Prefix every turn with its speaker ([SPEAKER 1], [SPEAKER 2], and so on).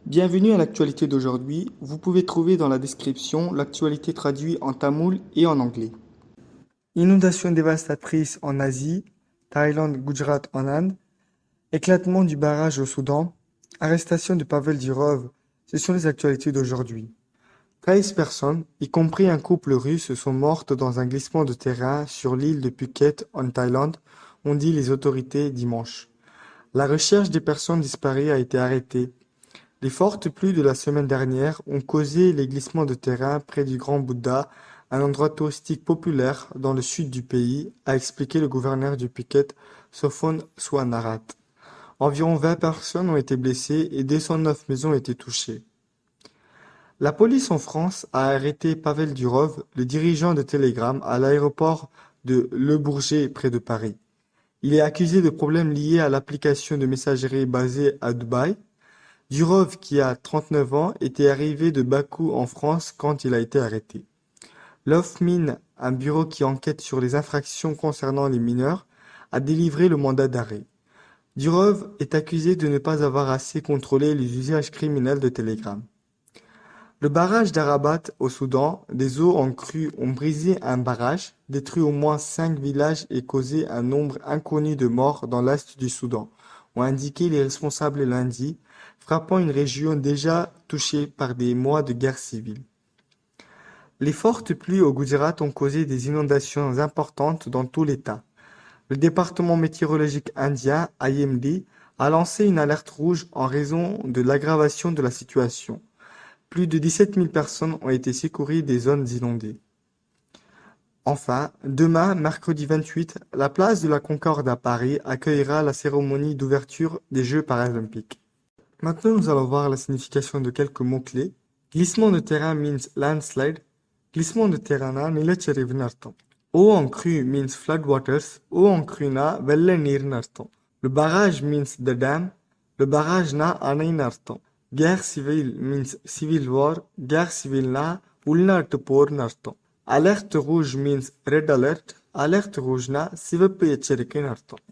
[SPEAKER 1] Bienvenue à l'actualité d'aujourd'hui. Vous pouvez trouver dans la description l'actualité traduite en tamoul et en anglais. Inondation dévastatrice en Asie, Thaïlande, Gujarat en Inde, éclatement du barrage au Soudan, arrestation de Pavel Durov, ce sont les actualités d'aujourd'hui. 13 personnes, y compris un couple russe, sont mortes dans un glissement de terrain sur l'île de Phuket en Thaïlande, ont dit les autorités dimanche. La recherche des personnes disparues a été arrêtée. Les fortes pluies de la semaine dernière ont causé les glissements de terrain près du Grand Bouddha, un endroit touristique populaire dans le sud du pays, a expliqué le gouverneur du Phuket, Sophon Swanerat. Environ 20 personnes ont été blessées et 209 maisons ont été touchées. La police en France a arrêté Pavel Durov, le dirigeant de Telegram, à l'aéroport de Le Bourget près de Paris. Il est accusé de problèmes liés à l'application de messagerie basée à Dubaï. Durov, qui a 39 ans, était arrivé de Bakou en France quand il a été arrêté. L'OFMIN, un bureau qui enquête sur les infractions concernant les mineurs, a délivré le mandat d'arrêt. Durov est accusé de ne pas avoir assez contrôlé les usages criminels de Telegram. Le barrage d'Arabat au Soudan, des eaux en crue ont brisé un barrage, détruit au moins 5 villages et causé un nombre inconnu de morts dans l'est du Soudan, ont indiqué les responsables lundi, frappant une région déjà touchée par des mois de guerre civile. Les fortes pluies au Gujarat ont causé des inondations importantes dans tout l'État. Le département météorologique indien, IMD, a lancé une alerte rouge en raison de l'aggravation de la situation. Plus de 17 000 personnes ont été secourues des zones inondées. Enfin, demain, mercredi 28, la place de la Concorde à Paris accueillera la cérémonie d'ouverture des Jeux paralympiques. Maintenant, nous allons voir la signification de quelques mots-clés. Glissement de terrain means landslide. Glissement de terrain na நிலச்சரிவுன்னு அர்த்தம். Eau en crue means floodwaters. Eau en crue na வெள்ள நீர்னு அர்த்தம். Le barrage means the dam. Le barrage na அணைன்னு அர்த்தம். Guerre civile means civil war. Guerre civile na உள்நாட்டு போர்னு அர்த்தம். Alerte rouge means red alert. Alerte rouge na சிவப்பு எச்சரிக்கைன்னு அர்த்தம்.